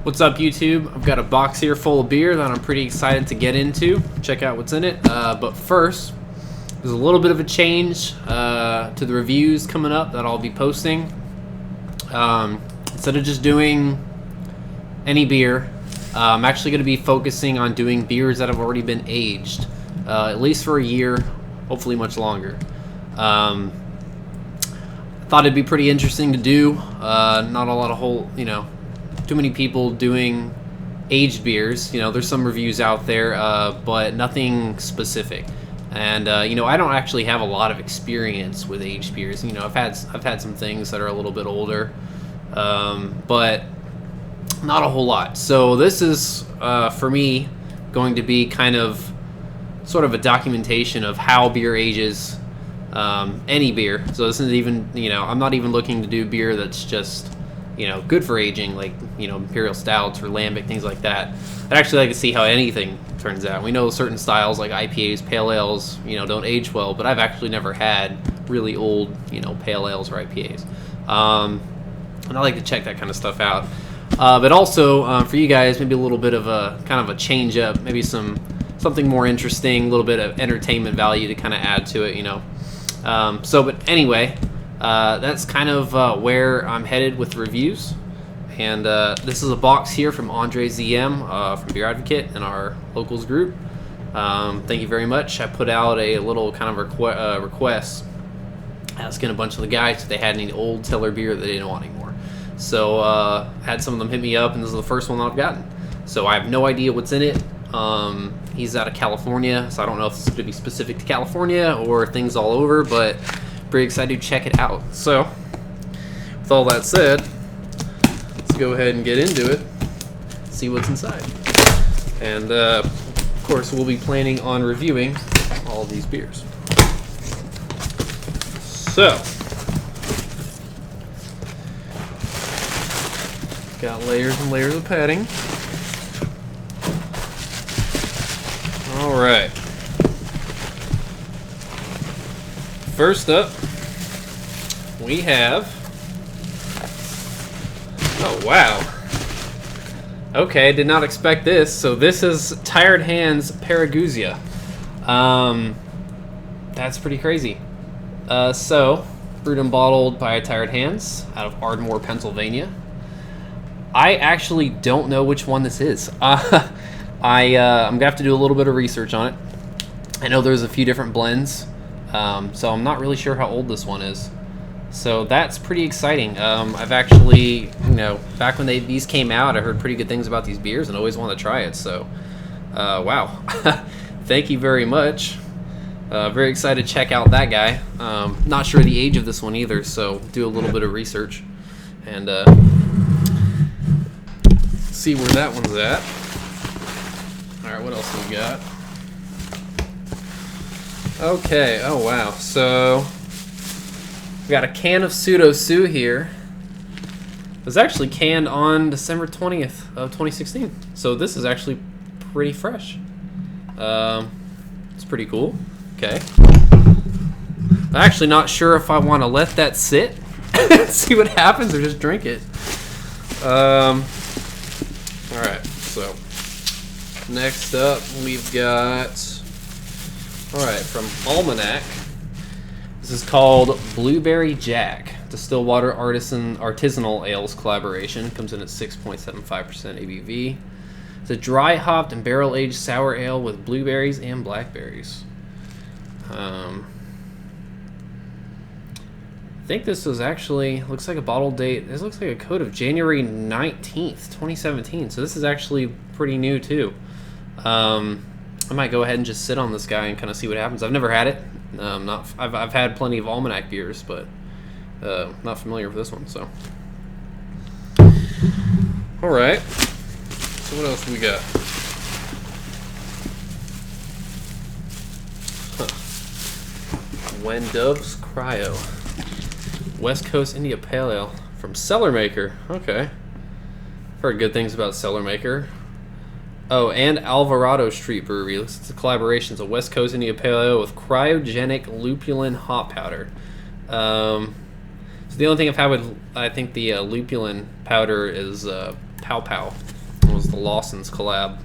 What's up, YouTube? I've got a box here full of beer that I'm pretty excited to get into. Check out what's in it. But first, there's a little bit of a change to the reviews coming up that I'll be posting. Instead of just doing any beer, I'm actually going to be focusing on doing beers that have already been aged, at least for a year, hopefully much longer. I thought it'd be pretty interesting to do. Not a lot of too many people doing aged beers. There's some reviews out there, but nothing specific. And I don't actually have a lot of experience with aged beers. I've had some things that are a little bit older, but not a whole lot. So this is for me going to be kind of sort of a documentation of how beer ages, any beer. So this isn't even, I'm not even looking to do beer that's just good for aging, like, imperial stouts or lambic, things like that. I'd actually like to see how anything turns out. We know certain styles like IPAs, pale ales, don't age well, but I've actually never had really old, pale ales or IPAs. And I like to check that kind of stuff out. But also, for you guys, maybe a little bit of a kind of a change up, maybe something more interesting, a little bit of entertainment value to kind of add to it, but anyway, that's kind of where I'm headed with reviews. And this is a box here from Andreizm from Beer Advocate in our locals group. Thank you very much. I put out a little kind of request asking a bunch of the guys if they had any old cellar beer that they didn't want anymore. So I had some of them hit me up, and this is the first one that I've gotten. So I have no idea what's in it. He's out of California, so I don't know if this is going to be specific to California or things all over, but pretty excited to check it out. So with all that said, let's go ahead and get into it, see what's inside. And of course, we'll be planning on reviewing all of these beers. So, got layers and layers of padding. All right. First up, we have, oh wow, okay, did not expect this. So this is Tired Hands Paragousia. That's pretty crazy. So, brewed and bottled by Tired Hands out of Ardmore, Pennsylvania. I actually don't know which one this is. I'm gonna have to do a little bit of research on it. I know there's a few different blends. So I'm not really sure how old this one is. So that's pretty exciting. I've actually, back when these came out, I heard pretty good things about these beers and always wanted to try it. So, wow. Thank you very much. Very excited to check out that guy. Not sure the age of this one either, so do a little bit of research and see where that one's at. All right, what else do we got? Okay, oh wow, so we got a can of Pseudo Sue here. It was actually canned on December 20th of 2016, so this is actually pretty fresh. It's pretty cool. Okay. I'm actually not sure if I want to let that sit and see what happens or just drink it. Alright, so next up we've got, alright, from Almanac. This is called Blueberry Jack. It's a Stillwater Artisanal Ales collaboration. Comes in at 6.75% ABV. It's a dry hopped and barrel aged sour ale with blueberries and blackberries. I think this was actually, looks like a bottle date. This looks like a code of January 19th, 2017. So this is actually pretty new too. I might go ahead and just sit on this guy and kind of see what happens. I've never had it. I've had plenty of Almanac beers, but not familiar with this one. So, all right. So what else do we got? When Doves Cryo, West Coast India Pale Ale from Cellar Maker. Okay, heard good things about Cellar Maker. Oh, and Alvarado Street Brewery. It's a collaboration. It's a West Coast India Pale Ale with cryogenic lupulin hop powder. So the only thing I've had with, I think, the lupulin powder is Pow Pow. It was the Lawson's collab.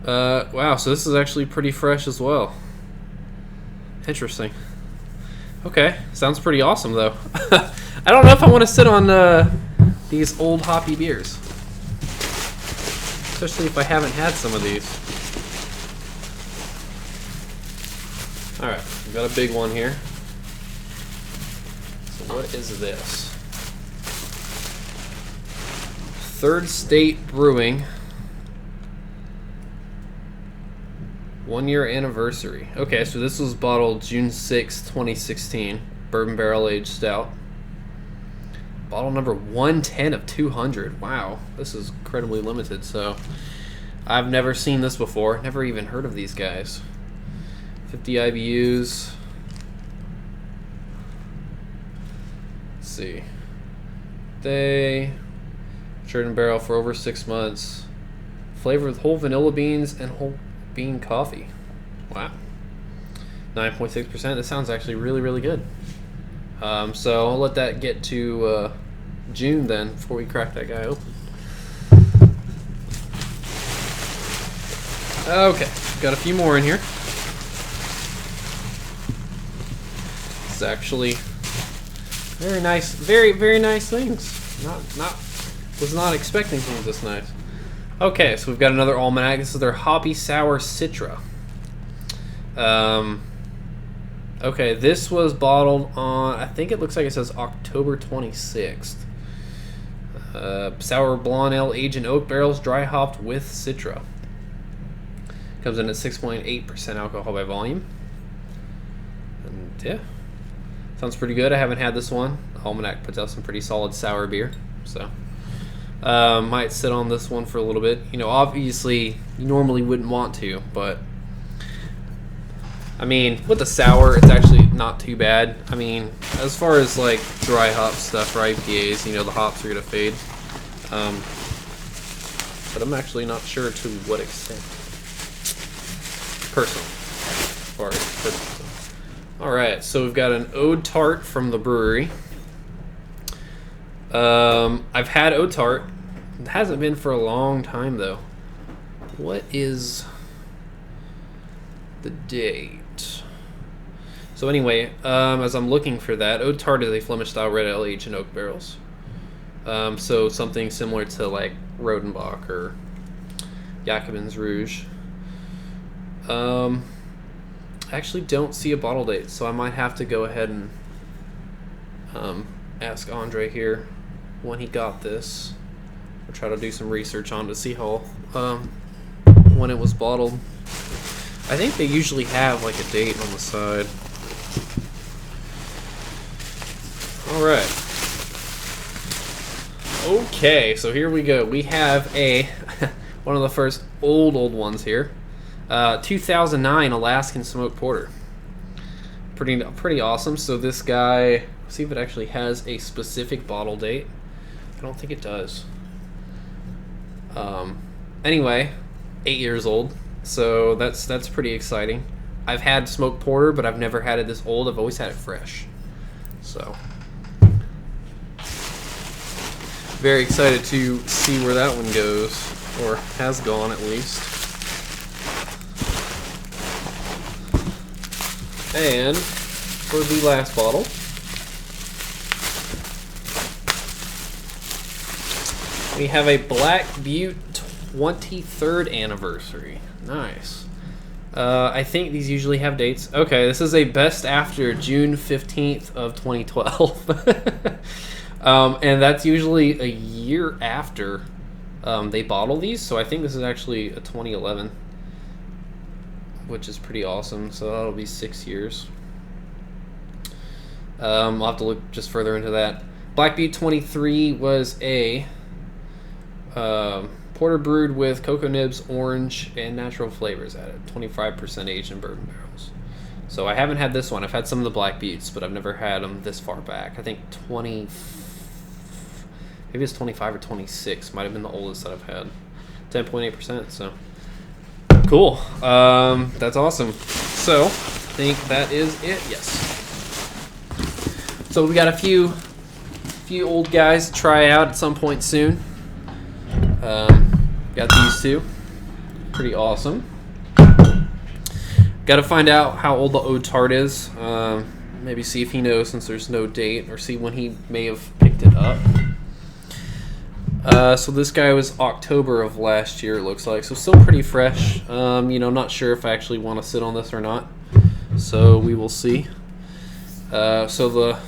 Wow, so this is actually pretty fresh as well. Interesting. Okay, sounds pretty awesome though. I don't know if I want to sit on these old hoppy beers, especially if I haven't had some of these. All right, we've got a big one here. So what is this? Third State Brewing. 1 year anniversary. Okay, so this was bottled June 6, 2016. Bourbon barrel aged stout. Bottle number 110 of 200. Wow, this is incredibly limited. So I've never seen this before. Never even heard of these guys. 50 IBUs. Let's see. They matured in barrel for over 6 months. Flavored with whole vanilla beans and whole bean coffee. Wow. 9.6%. This sounds actually really, really good. So I'll let that get to June then before we crack that guy open. Okay, got a few more in here. It's actually very nice, very, very nice things. Was not expecting things this nice. Okay, so we've got another almanac. This is their Hoppy Sour Citra. Okay, this was bottled on, I think it looks like it says October 26th. Sour blonde ale aged in oak barrels, dry hopped with Citra. Comes in at 6.8% alcohol by volume. And yeah, sounds pretty good. I haven't had this one. The almanac puts out some pretty solid sour beer, so might sit on this one for a little bit. You know, obviously you normally wouldn't want to, but I mean, with the sour, it's actually not too bad. I mean, as far as like dry hop stuff for IPAs, you know, the hops are gonna fade. But I'm actually not sure to what extent. Personally, as far as personal. All right, so we've got an Ode Tart from the brewery. I've had Ode Tart. It hasn't been for a long time though. What is the date? So anyway, as I'm looking for that, Ode Tart is a Flemish style red ale aged in oak barrels. So something similar to like Rodenbach or Jacobin's Rouge. I actually don't see a bottle date, so I might have to go ahead and ask Andre here when he got this. Or try to do some research on to see how when it was bottled. I think they usually have like a date on the side. Alright. Okay, so here we go. We have a one of the first old ones here. 2009 Alaskan Smoked Porter. Pretty awesome. So this guy, let's see if it actually has a specific bottle date. I don't think it does. Anyway, 8 years old. So that's pretty exciting. I've had smoked porter, but I've never had it this old. I've always had it fresh. So very excited to see where that one goes, or has gone at least. And for the last bottle, we have a Black Butte 23rd anniversary. Nice. I think these usually have dates. Okay, this is a best after June 15th of 2012. And that's usually a year after they bottle these. So I think this is actually a 2011, which is pretty awesome. So that'll be 6 years. I'll have to look just further into that. Black Butte 23 was a porter brewed with cocoa nibs, orange, and natural flavors added. 25% aged in bourbon barrels. So I haven't had this one. I've had some of the Black Buttes, but I've never had them this far back. I think maybe it's 25 or 26. Might have been the oldest that I've had. 10.8%. So cool. That's awesome. So I think that is it. Yes. So we got a few old guys to try out at some point soon. Got these two. Pretty awesome. Got to find out how old the Ode Tart is. Maybe see if he knows since there's no date, or see when he may have picked it up. So this guy was October of last year, it looks like. So still pretty fresh. You know, not sure if I actually want to sit on this or not. So we will see. So the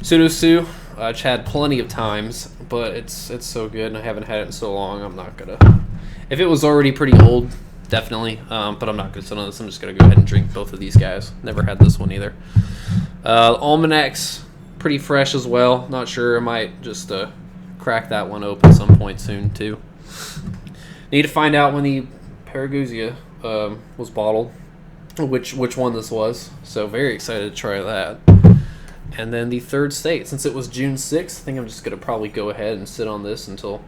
Pseudo I've had plenty of times, but it's so good, and I haven't had it in so long. I'm not gonna. If it was already pretty old, definitely. But I'm not gonna sit on this. I'm just gonna go ahead and drink both of these guys. Never had this one either. Almanac's pretty fresh as well. Not sure. I might just crack that one open some point soon too. Need to find out when the Paragousia was bottled, which one this was. So very excited to try that. And then the third state, since it was June 6th, I think I'm just gonna probably go ahead and sit on this until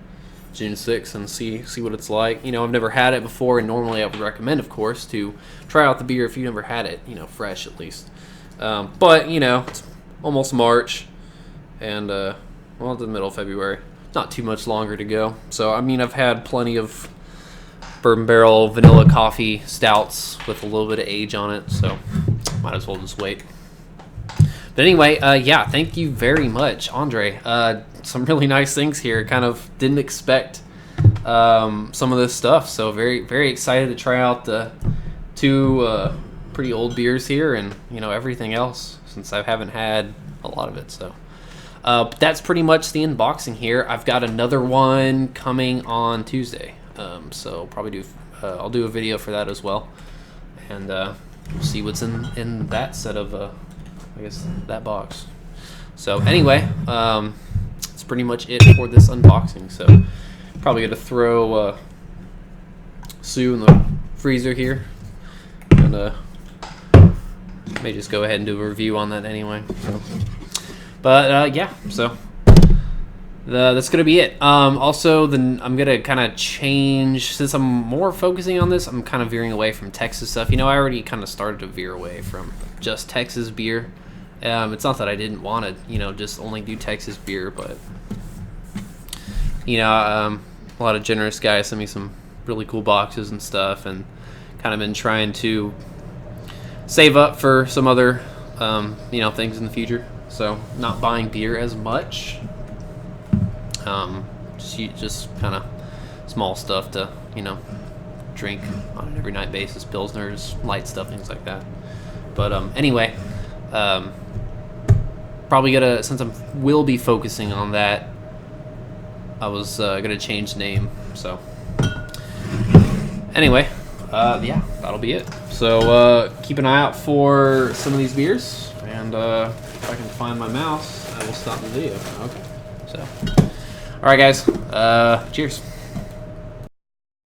June 6th and see what it's like. You know, I've never had it before, and normally I would recommend, of course, to try out the beer if you never had it, you know, fresh at least. But you know, it's almost March, and well, it's the middle of February. Not too much longer to go. So I mean, I've had plenty of bourbon barrel vanilla coffee stouts with a little bit of age on it, so might as well just wait. But anyway, yeah, thank you very much, Andre. Some really nice things here. Kind of didn't expect some of this stuff, so very, very excited to try out the two pretty old beers here, and you know, everything else, since I haven't had a lot of it. So but that's pretty much the unboxing here. I've got another one coming on Tuesday, so probably I'll do a video for that as well, and we'll see what's in that set of I guess that box. So anyway, that's pretty much it for this unboxing. So probably gonna throw Sue in the freezer here, and may just go ahead and do a review on that anyway. So. But yeah, so that's gonna be it. Also, I'm gonna kind of change, since I'm more focusing on this. I'm kind of veering away from Texas stuff. You know, I already kind of started to veer away from just Texas beer. It's not that I didn't want to, you know, just only do Texas beer, but you know, a lot of generous guys sent me some really cool boxes and stuff, and kind of been trying to save up for some other, you know, things in the future. So not buying beer as much, just kind of small stuff to, you know, drink on an every night basis, pilsners, light stuff, things like that. But anyway, probably gonna, since I will be focusing on that, I was gonna change the name. So anyway, yeah, that'll be it. So keep an eye out for some of these beers, and if I can find my mouse, I will stop the video. Okay, so all right, guys, cheers.